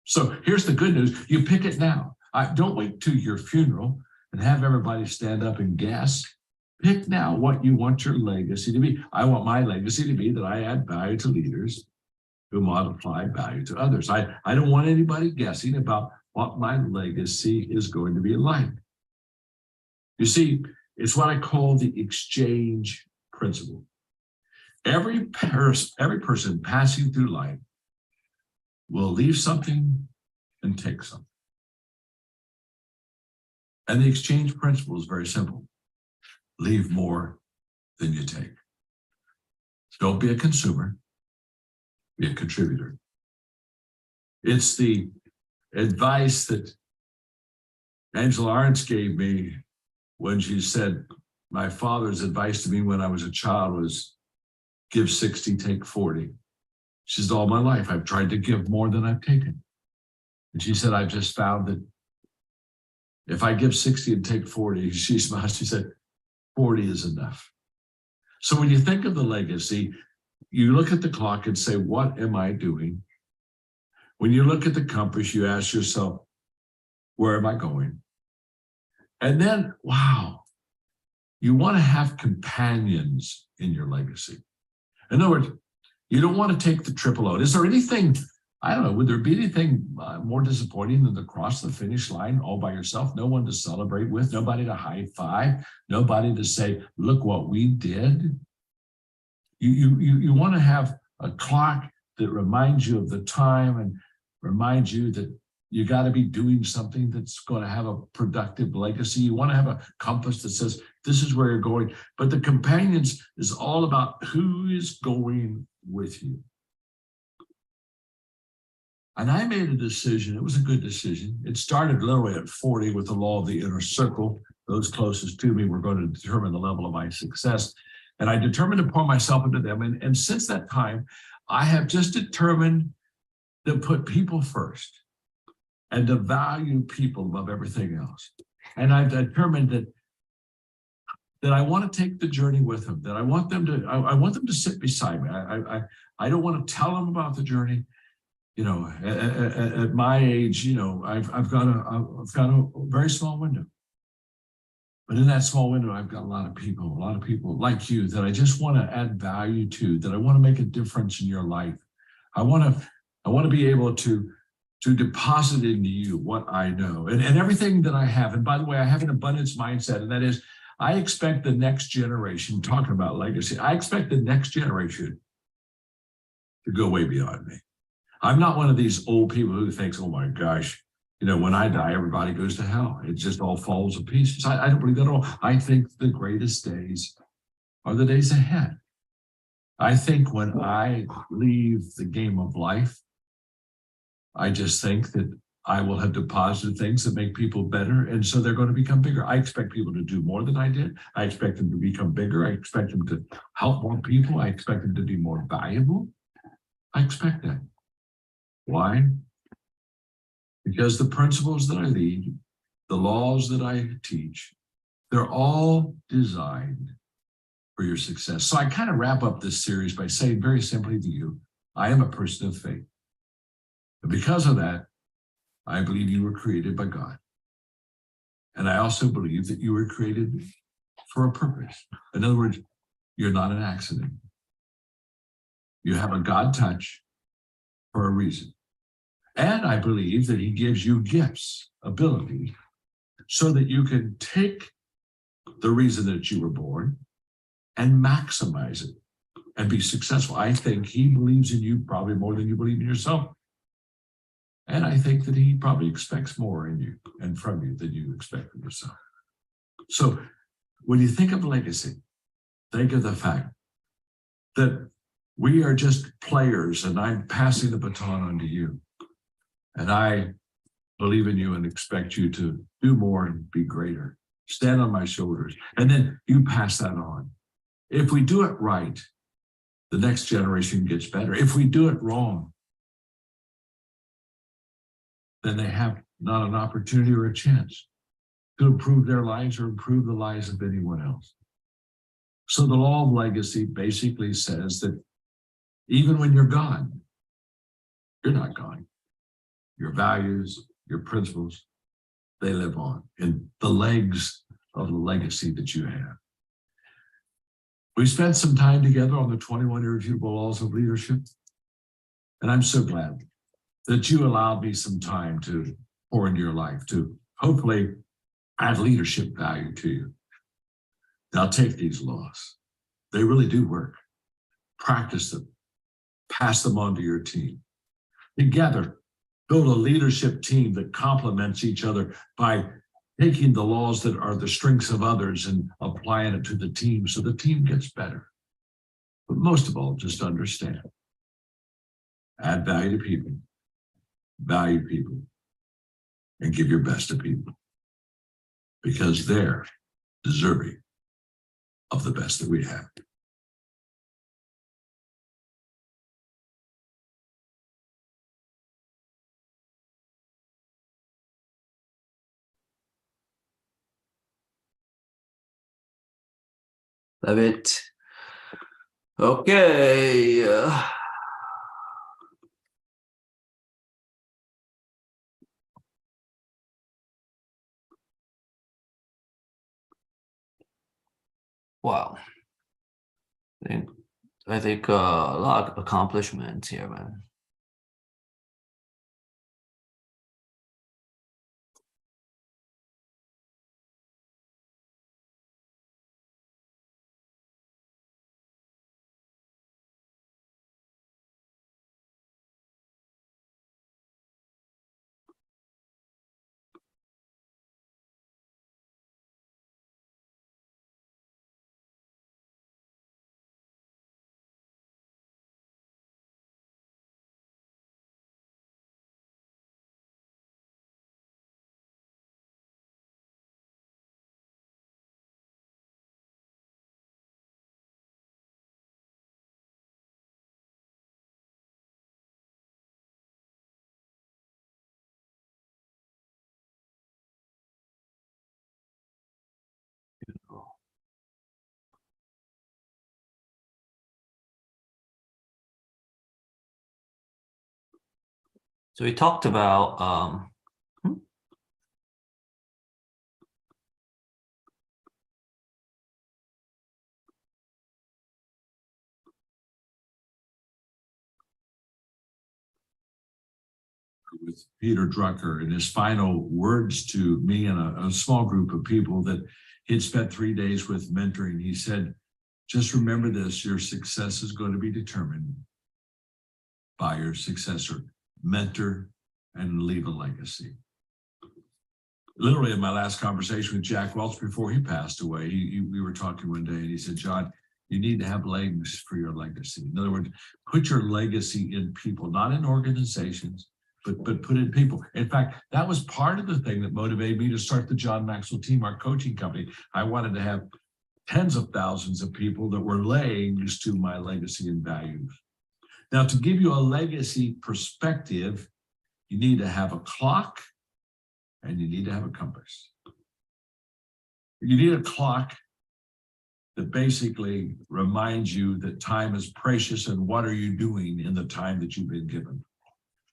[SPEAKER 1] So here's the good news. You pick it now. Don't wait till your funeral and have everybody stand up and guess. Pick now what you want your legacy to be. I want my legacy to be that I add value to leaders who multiply value to others. I don't want anybody guessing about what my legacy is going to be like. You see, it's what I call the exchange principle. Every person passing through life will leave something and take something. And the exchange principle is very simple. Leave more than you take. Don't be a consumer, be a contributor. It's the advice that Angela Arendt gave me when she said, my father's advice to me when I was a child was, give 60, take 40. She said, all my life, I've tried to give more than I've taken. And she said, I've just found that if I give 60 and take 40, she smiled, she said, 40 is enough. So when you think of the legacy, you look at the clock and say, what am I doing? When you look at the compass, you ask yourself, where am I going? And then, wow, you want to have companions in your legacy. In other words, you don't want to take the triple load. Is there anything, I don't know, would there be anything more disappointing than to cross the finish line all by yourself? No one to celebrate with, nobody to high five, nobody to say, look what we did. You want to have a clock that reminds you of the time and reminds you that you got to be doing something that's going to have a productive legacy. You want to have a compass that says, this is where you're going. But the companions is all about who is going with you. And I made a decision. It was a good decision. It started literally at 40 with the law of the inner circle. Those closest to me were going to determine the level of my success. And I determined to pour myself into them. And since that time, I have just determined to put people first and to value people above everything else. And I've determined that I want to take the journey with them, that I want them to sit beside me. I don't want to tell them about the journey. You know, at my age, you know, I've got a very small window. But in that small window, I've got a lot of people like you that I just want to add value to, that I want to make a difference in your life. I want to be able to deposit into you what I know and everything that I have. And by the way, I have an abundance mindset, and that is I expect the next generation, talking about legacy, I expect the next generation to go way beyond me. I'm not one of these old people who thinks, oh my gosh, you know, when I die, everybody goes to hell. It just all falls to pieces. I don't believe that at all. I think the greatest days are the days ahead. I think when I leave the game of life, I just think that I will have deposited things that make people better. And so they're going to become bigger. I expect people to do more than I did. I expect them to become bigger. I expect them to help more people. I expect them to be more valuable. I expect that. Why? Because the principles that I lead, the laws that I teach, they're all designed for your success. So I kind of wrap up this series by saying very simply to you, I am a person of faith. And because of that, I believe you were created by God. And I also believe that you were created for a purpose. In other words, you're not an accident. You have a God touch for a reason. And I believe that he gives you gifts, ability, so that you can take the reason that you were born and maximize it and be successful. I think he believes in you probably more than you believe in yourself. And I think that he probably expects more in you and from you than you expect from yourself. So when you think of legacy, think of the fact that we are just players and I'm passing the baton on to you. And I believe in you and expect you to do more and be greater. Stand on my shoulders. And then you pass that on. If we do it right, the next generation gets better. If we do it wrong, then they have not an opportunity or a chance to improve their lives or improve the lives of anyone else. So the law of legacy basically says that even when you're gone, you're not gone. Your values, your principles, they live on in the legs of the legacy that you have. We spent some time together on the 21 irrefutable laws of leadership. And I'm so glad that you allowed me some time to pour into your life, to hopefully add leadership value to you. Now take these laws. They really do work. Practice them. Pass them on to your team. Together, build a leadership team that complements each other by taking the laws that are the strengths of others and applying it to the team so the team gets better. But most of all, just understand. Add value to people, value people, and give your best to people because they're deserving of the best that we have.
[SPEAKER 2] Love it. Okay. Wow. I think a lot of accomplishments here, man. So we talked about
[SPEAKER 1] with Peter Drucker in his final words to me and a small group of people that he'd spent 3 days with mentoring. He said, just remember this, your success is going to be determined by your successor, mentor, and leave a legacy. Literally in my last conversation with Jack Welch before he passed away, we were talking one day and he said, John, you need to have legs for your legacy. In other words, put your legacy in people, not in organizations, but put in people. In fact, that was part of the thing that motivated me to start the John Maxwell Team, our coaching company. I wanted to have tens of thousands of people that were legs to my legacy and values. Now, to give you a legacy perspective, you need to have a clock and you need to have a compass. You need a clock that basically reminds you that time is precious and what are you doing in the time that you've been given.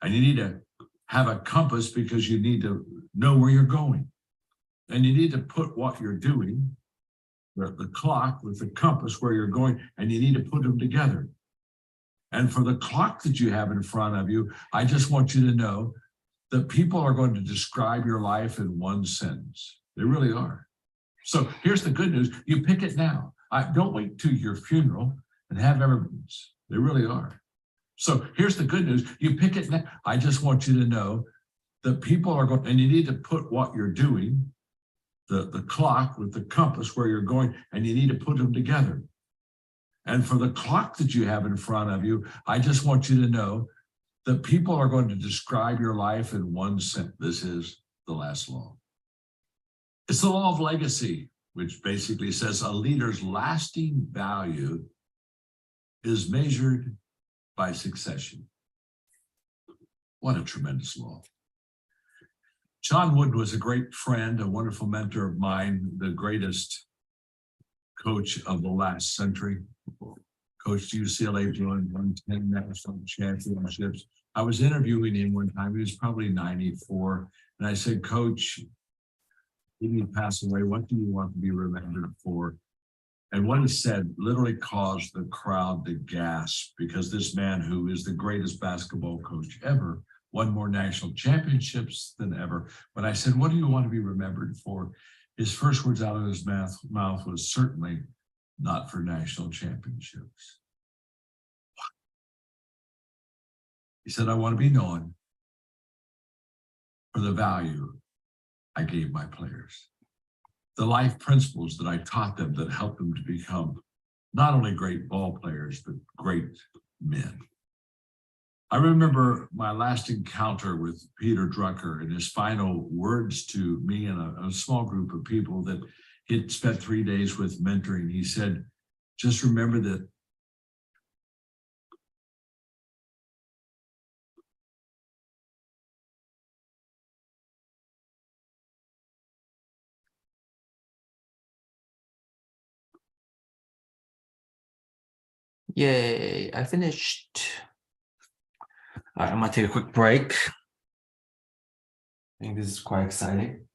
[SPEAKER 1] And you need to have a compass because you need to know where you're going. And you need to put what you're doing, the clock with the compass where you're going, and you need to put them together. And for the clock that you have in front of you, I just want you to know that people are going to describe your life in one sentence. They really are. So here's the good news. You pick it now. Don't wait till your funeral and have everyone's. They really are. So here's the good news. You pick it now. I just want you to know that people are going, and you need to put what you're doing, the clock with the compass where you're going, and you need to put them together. And for the clock that you have in front of you, I just want you to know that people are going to describe your life in one sentence. This is the last law. It's the law of legacy, which basically says a leader's lasting value is measured by succession. What a tremendous law. John Wooden was a great friend, a wonderful mentor of mine, the greatest coach of the last century. Coached UCLA, won 10 national championships. I was interviewing him one time. He was probably 94. And I said, Coach, when you pass away, what do you want to be remembered for? And what he said literally caused the crowd to gasp, because this man, who is the greatest basketball coach ever, won more national championships than ever. When I said, what do you want to be remembered for? His first words out of his mouth was, certainly not for national championships. He said, I want to be known for the value I gave my players, the life principles that I taught them that helped them to become not only great ball players, but great men. I remember my last encounter with Peter Drucker and his final words to me and a small group of people that he'd spent 3 days with mentoring. He said, just remember that
[SPEAKER 2] yay, I finished. All right, I'm gonna take a quick break. I think this is quite exciting.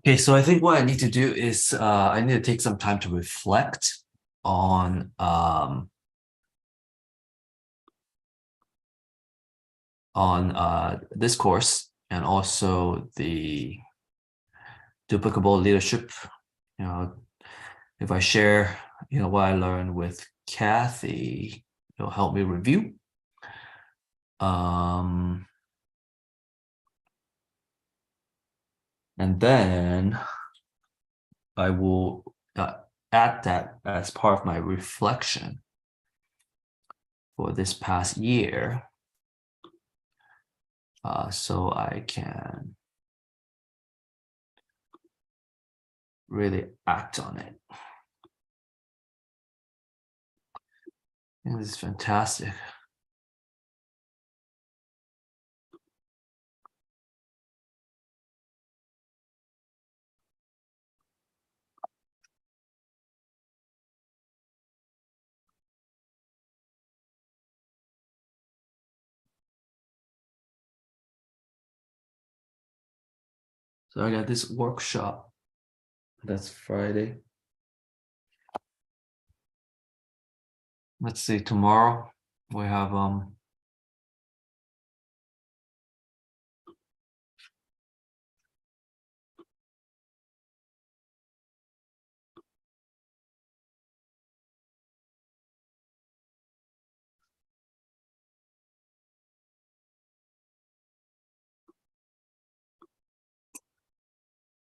[SPEAKER 2] Okay, so I think what I need to do is I need to take some time to reflect on this course and also the duplicable leadership. You know, if I share, what I learned with Kathy, it'll help me review. And then I will add that as part of my reflection for this past year, so I can really act on it. And this is fantastic. So I got this workshop. That's Friday. Let's see, tomorrow we have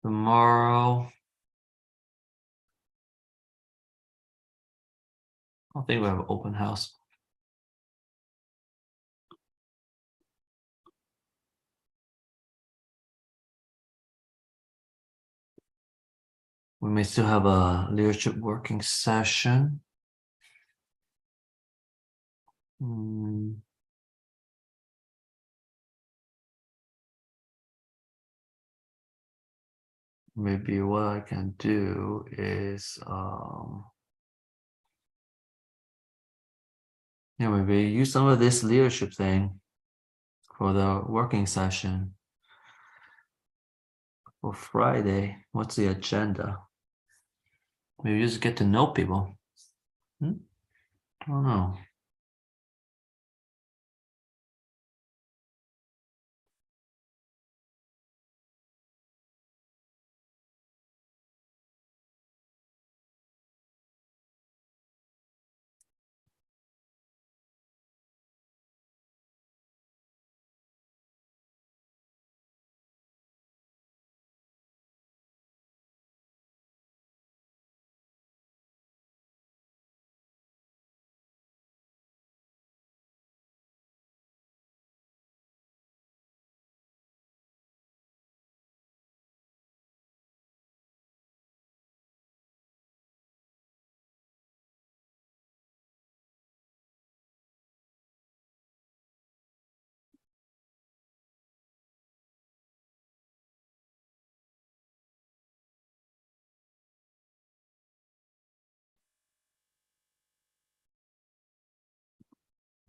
[SPEAKER 2] tomorrow. I don't think we have an open house. We may still have a leadership working session. Maybe what I can do is maybe use some of this leadership thing for the working session for Friday. What's the agenda? Maybe just get to know people. I don't know.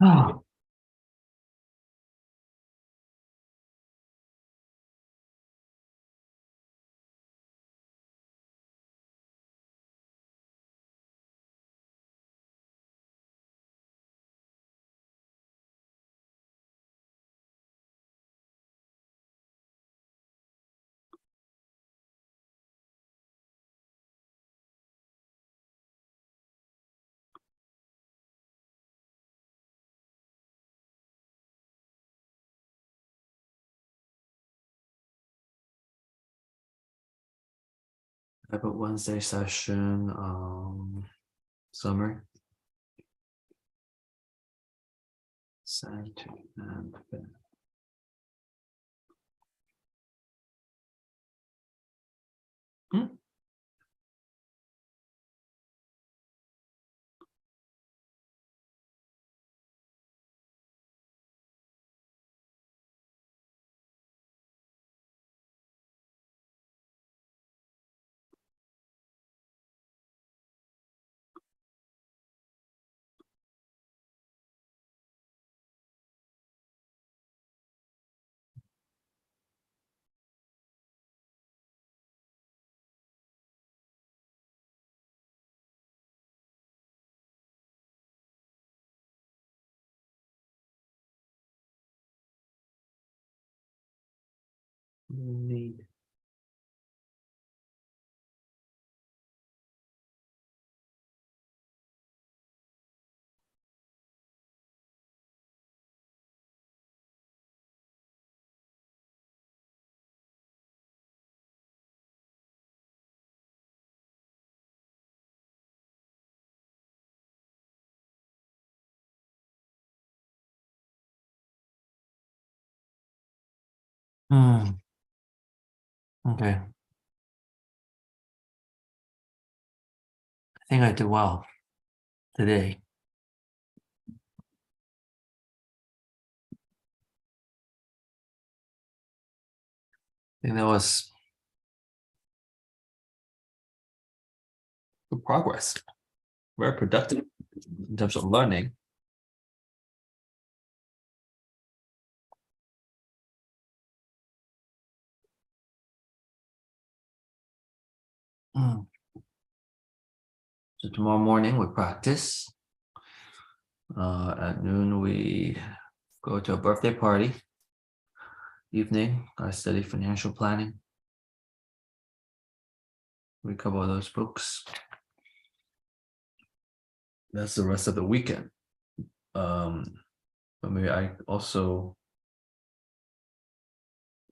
[SPEAKER 2] Oh. I have a Wednesday session, summary. Saturday and Need. Okay. I think I did well today. I think that was good progress. Very productive in terms of learning. So tomorrow morning we practice. At noon we go to a birthday party. Evening I study financial planning. We cover those books. That's the rest of the weekend. But maybe I also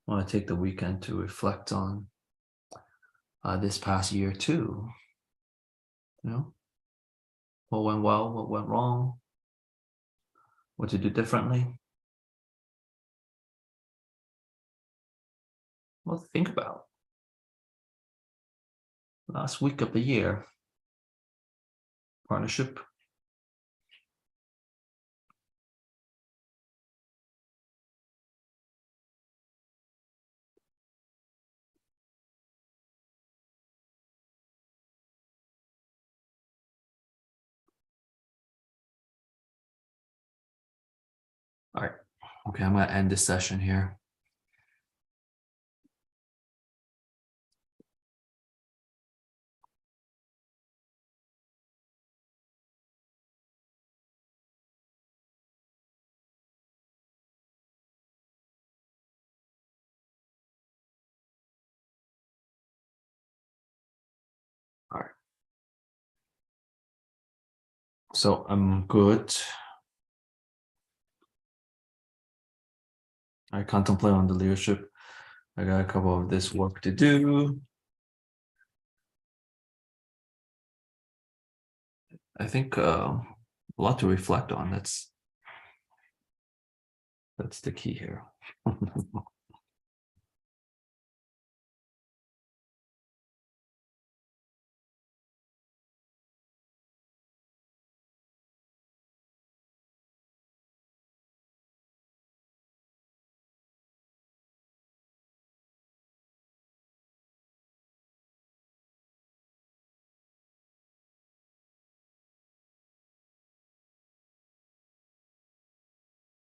[SPEAKER 2] want to take the weekend to reflect on this past year too. You know, what went well, what went wrong, what to do differently. What to think about. Last week of the year. Partnership. All right. Okay, I'm gonna end this session here. All right. So I'm good. I contemplate on the leadership. I got a couple of this work to do. I think a lot to reflect on. That's the key here.